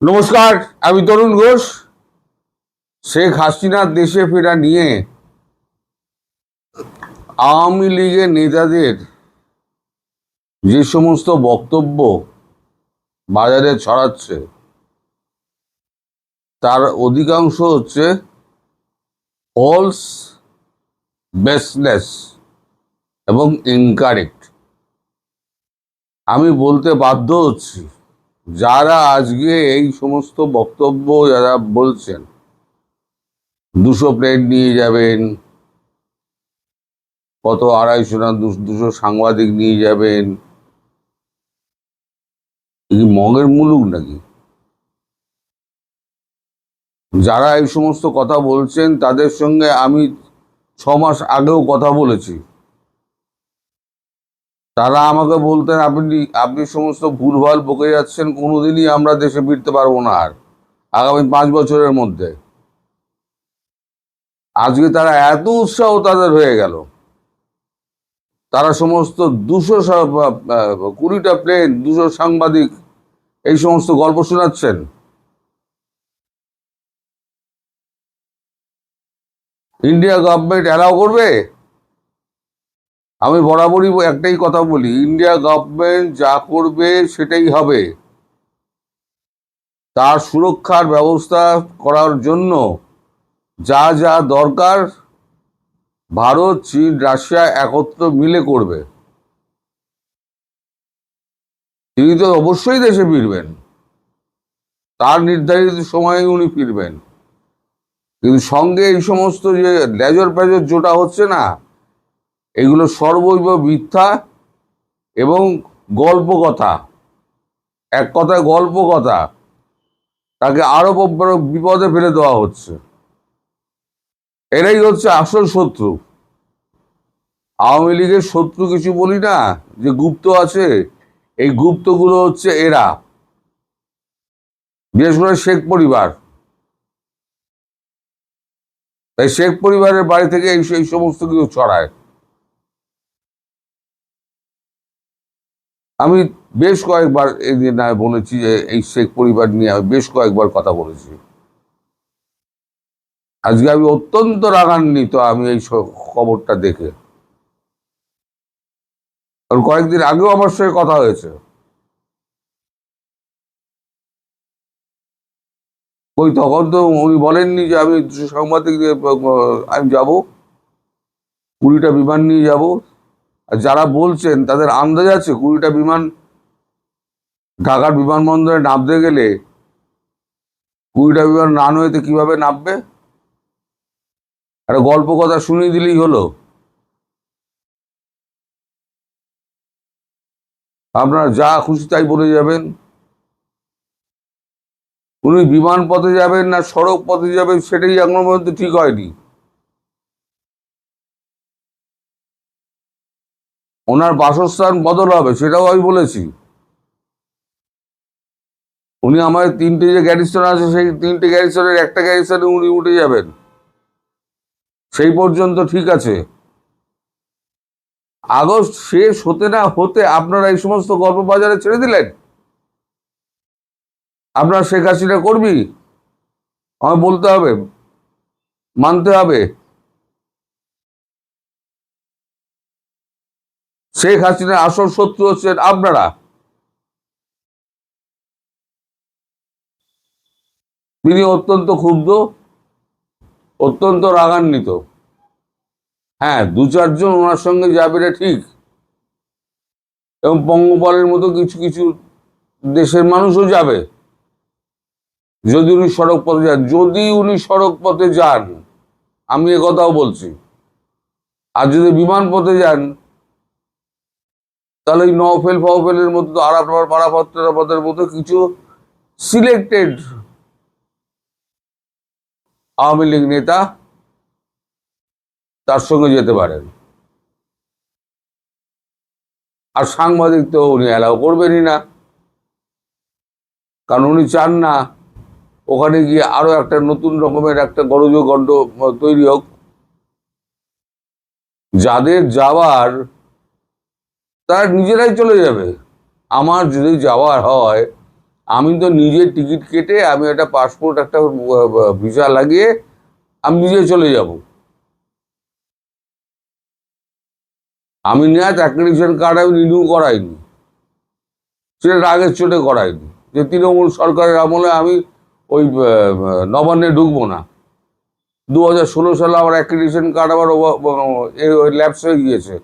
নমস্কার, আমি তরুণ ঘোষ। শেখ হাসিনার দেশে ফেরা নিয়ে আওয়ামী লীগের নেতাদের যে সমস্ত বক্তব্য বাজারে ছড়াচ্ছে তার অধিকাংশ হচ্ছে ফলস, বেসলেস এবং ইনকারেক্ট। আমি বলতে বাধ্য হচ্ছি, যারা আজকে এই সমস্ত বক্তব্য যারা বলছেন 200 প্লেট নিয়ে যাবেন, কত 250 না 200 সাংবাদিক নিয়ে যাবেন, এই মগের মুলুক নাকি? যারা এই সমস্ত কথা বলছেন তাদের সঙ্গে আমি 6 মাস আগেও কথা বলেছি। তারা আমাকে বলতেন, আপনি আপনি সমস্ত ভুলভাল বকে যাচ্ছেন, কোনোদিনই আমরা দেশে ফিরতে পারবো না আর আগামী 5 বছরের মধ্যে। আজকে তারা এত উৎসাহ তাদের হয়ে গেল, তারা সমস্ত 220টা প্লেন, 200 সাংবাদিক, এই সমস্ত গল্প শোনাচ্ছেন। ইন্ডিয়া গভর্নমেন্ট অ্যালাউ করবে? আমি বরাবরই একটাই কথা বলি, ইন্ডিয়া গভর্নমেন্ট যা করবে সেটাই হবে। তার সুরক্ষার ব্যবস্থা করার জন্য যা যা দরকার ভারত, চীন, রাশিয়া একত্র মিলে করবে। তিনি তো অবশ্যই দেশে ফিরবেন, তার নির্ধারিত সময়ে উনি ফিরবেন। কিন্তু সঙ্গে এই সমস্ত যে লেজর পেজর জোটা হচ্ছে না, এগুলো সর্বৈব মিথ্যা এবং গল্প কথা। এক কথায় গল্প কথা, তাকে আরো বড় বিপদে ফেলে দেওয়া হচ্ছে। এরাই হচ্ছে আসল শত্রু। আওয়ামী লীগের শত্রু কিছু বলি না, যে গুপ্ত আছে, এই গুপ্তগুলো হচ্ছে এরা, বিশেষ করে শেখ পরিবার। তাই শেখ পরিবারের বাড়ি থেকে এই সমস্ত কিছু ছড়ায়। আমি বেশ কয়েকবার এই দিন বলেছি যে এই শেখ পরিবার নিয়ে আমি বেশ কয়েকবার কথা বলেছি। আজকে আমি অত্যন্ত রাগান্বিত আমি এই খবরটা দেখে। কারণ কয়েকদিন আগেও আমার সঙ্গে কথা হয়েছে। ওই তখন তো উনি বলেননি যে আমি সাংবাদিক আমি যাব, 20টা বিমান নিয়ে যাব। আর যারা বলছেন তাদের আন্দাজ আছে 20টা বিমান ঢাকার বিমানবন্দরে নামতে গেলে 20টা বিমান রানওয়েতে কিভাবে নামবে? একটা গল্প কথা শুনিয়ে দিলেই হলো। আপনারা যা খুশি তাই বলে যাবেন। উনি বিমান পথে যাবেন না সড়ক পথে যাবেন সেটাই এখনো পর্যন্ত ঠিক হয়নি। ওনার বাসস্থান বদল হবে, সেটাও আমি বলেছি। উনি আমার 3টে যে গ্যারিসন আছে সেই 3টে গ্যারিসনের একটা গ্যারিসনে উনি উঠে যাবেন, সেই পর্যন্ত ঠিক আছে। আগস্ট শেষ হতে না হতে আপনারা এই সমস্ত গল্প বাজারে ছেড়ে দিলেন। আপনার শেখ হাসিনা কর্মী, আমায় বলতে হবে, মানতে হবে। শেখ হাসিনার আসল শত্রু হচ্ছেন আপনারা। তিনি অত্যন্ত ক্ষুব্ধ, অত্যন্ত রাগান্বিত। হ্যাঁ, 2-4 জন ওনার সঙ্গে যাবে না ঠিক, এবং পঙ্গপালের মতো কিছু কিছু দেশের মানুষও যাবে যদি উনি সড়ক পথে যান। যদি উনি সড়ক পথে যান, আমি কথাও বলছি, আর যদি বিমান পথে যান, তাহলে ওই নওফেল ফওফেলের মতো আরাফাত পারাফতের মতো কিছু সিলেক্টেড আওয়ামী লীগ নেতা তার সঙ্গে যেতে পারেন। আর সাংবাদিক তো উনি অ্যালাউ করবেনই না, কারণ উনি চান না ওখানে গিয়ে আরো একটা নতুন রকমের একটা গণ্ড তৈরি হোক। যাদের যাওয়ার তারা নিজেরাই চলে যাবে। আমার যদি যাওয়ার হয় আমি তো নিজে টিকিট কেটে আমি একটা পাসপোর্ট একটা ভিসা লাগিয়ে আমি নিজে চলে যাব। আমি নেওয়া অ্যাক্রেডিটেশন কার্ড আমি রিনিউ করাইনি, সেটা আগের চোটে করাইনি যে তৃণমূল সরকারের আমলে আমি ওই নবান্নে ঢুকবো না। 2016 সালে আমার অ্যাক্রেডিটেশন কার্ড আবার ল্যাপস হয়ে গিয়েছে।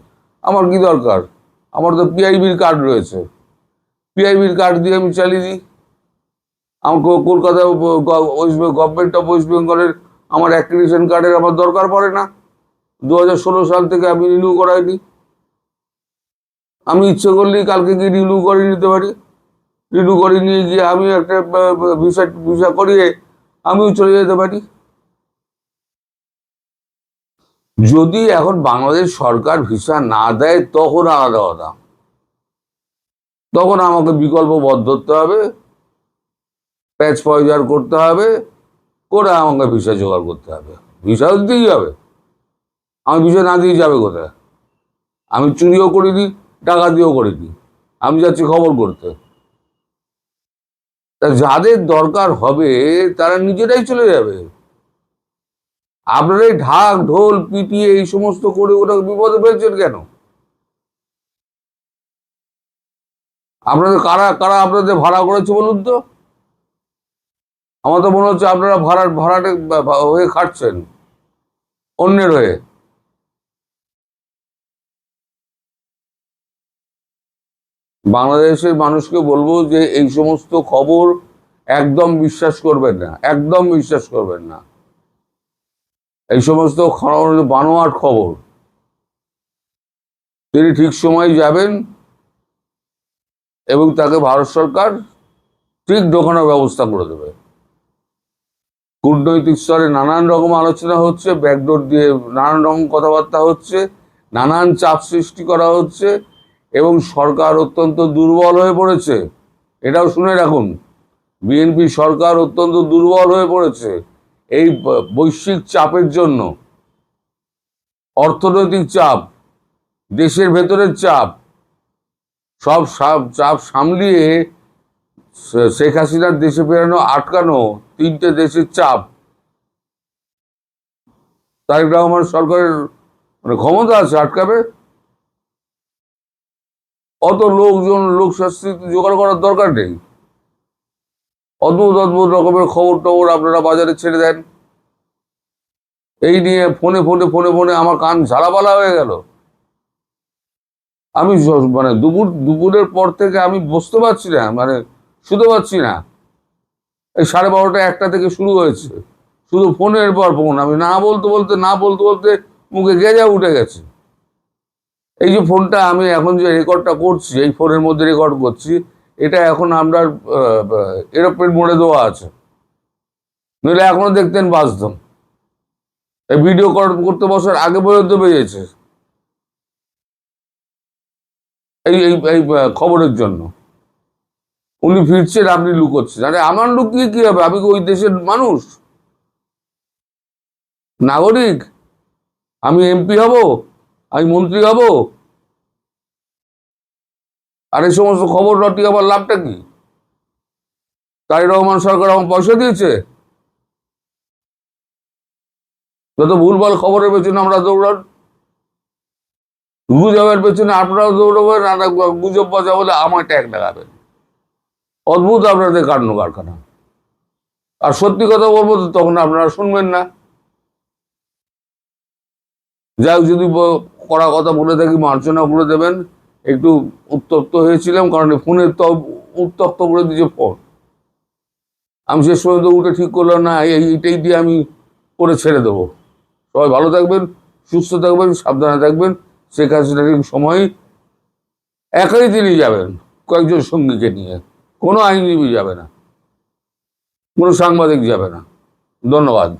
আমার কি দরকার? আমার তো পিআইবির কার্ড রয়েছে, পিআইবির কার্ড দিয়ে আমি চালিয়ে দিই। আমার কলকাতা গভর্নমেন্ট অফ ওয়েস্ট বেঙ্গলের আমার অ্যাক্রেডিটেশন কার্ডের আমার দরকার পড়ে না। 2016 সাল থেকে আমি রিনিউ করাইনি। আমি ইচ্ছে করলেই কালকে গিয়ে রিনিউ করে নিতে পারি। রিনিউ করে নিয়ে গিয়ে আমি একটা ভিসা করিয়ে আমিও চলে যেতে পারি। যদি এখন বাংলাদেশ সরকার ভিসা না দেয় তখন আলাদা কথা, তখন আমাকে বিকল্প পথ ধরতে হবে, প্যাচ পয়জার করতে হবে, করে আমাকে ভিসা জোগাড় করতে হবে। ভিসা দিতেই হবে, আমি ভিসা না দিয়ে যাবে কোথায়? আমি চুরিও করিনি, ডাকাতিও করিনি, আমি যাচ্ছি খবর করতে। তা যাদের দরকার হবে তারা নিজেরাই চলে যাবে। আপনারা এই ঢাক ঢোল পিটিয়ে এই সমস্ত করে ওটা বিপদে ফেলছেন কেন? আপনাদের কারা কারা আপনাদের ভাড়া করেছে বলুন তো? আমার তো মনে হচ্ছে আপনারা ভাড়াটে হয়ে খাটছেন অন্যের হয়ে। বাংলাদেশের মানুষকে বলবো যে এই সমস্ত খবর একদম বিশ্বাস করবেন না, একদম বিশ্বাস করবেন না। এই সমস্ত বানোয়াট খবর। তিনি ঠিক সময় যাবেন এবং তাকে ভারত সরকার ঠিক ঢোকানোর ব্যবস্থা করে দেবে। কূটনৈতিক স্তরে নানান রকম আলোচনা হচ্ছে, ব্যাকডোর দিয়ে নানান রকম কথাবার্তা হচ্ছে, নানান চাপ সৃষ্টি করা হচ্ছে এবং সরকার অত্যন্ত দুর্বল হয়ে পড়েছে। এটাও শুনে রাখুন, বিএনপি সরকার অত্যন্ত দুর্বল হয়ে পড়েছে এই বৈশ্বিক চাপের জন্য। অর্থনৈতিক চাপ, দেশের ভেতরের চাপ, সব চাপ সামলিয়ে শেখ হাসিনার দেশে ফেরানো আটকানো 3টে দেশের চাপ। তারেক রহমান সরকারের ক্ষমতা আছে আটকাবে? অত লোক শাস্তি জোগাড় করার দরকার নেই। অদ্ভুত অদ্ভুত রকমের খবর টবর আপনারা বাজারে ছেড়ে দেন। এই নিয়ে ফোনে ফোনে ফোনে ফোনে আমার কান ঝালাপালা হয়ে গেল। আমি মানে দুপুরের পর থেকে আমি বসতে পারছি না, মানে শুতে পারছি না। এই 12:30 1টা থেকে শুরু হয়েছে, শুধু ফোনের পর ফোন। আমি না বলতে বলতে মুখে গেজা উঠে গেছে। এই যে ফোনটা আমি এখন যে রেকর্ডটা করছি, এই ফোনের মধ্যে রেকর্ড করছি, এটা এখন আপনার এরোপ্লেন মোডে দেওয়া আছে, নইলে এখনো দেখতেন বাজতাম। এই ভিডিও করতে বসার আগে পর্যন্ত বেজেছে এই এই এই খবরের জন্য। উনি ফিরছেন, আপনি লুকোচ্ছেন। আরে আমার লুকিয়ে কি হবে? আমি ওই দেশের মানুষ, নাগরিক। আমি এমপি হব, আমি মন্ত্রী হব, আর এই সমস্ত খবর রটি আবার লাভটা কি? তারেক রহমান সরকার আমার পয়সা দিয়েছে? যত ভুলভাল খবরের পেছনে আমরা দৌড়ান, গুজবের পেছনে আপনারাও দৌড়াবেন, আর গুজব বাজা বলে আমার ট্যাগ লাগাবেন। অদ্ভুত আপনাদের কাণ্ড কারখানা। আর সত্যি কথা বলবো তো তখন আপনারা শুনবেন না। যাই হোক, যদি কড়া কথা বলে থাকি মার্জনা করে দেবেন। একটু উত্তপ্ত হয়েছিলাম কারণ ফোনের তো উত্তপ্ত করে দিয়েছে ফোন। আমি শেষ পর্যন্ত উঠে ঠিক করলাম না, এইটাই দিয়ে আমি করে ছেড়ে দেবো। সবাই ভালো থাকবেন, সুস্থ থাকবেন, সাবধানে থাকবেন। শেখ হাসিনা সময় একাই তিনি যাবেন, কয়েকজন সঙ্গীকে নিয়ে। কোনো আইনজীবী যাবে না, কোনো সাংবাদিক যাবে না। ধন্যবাদ।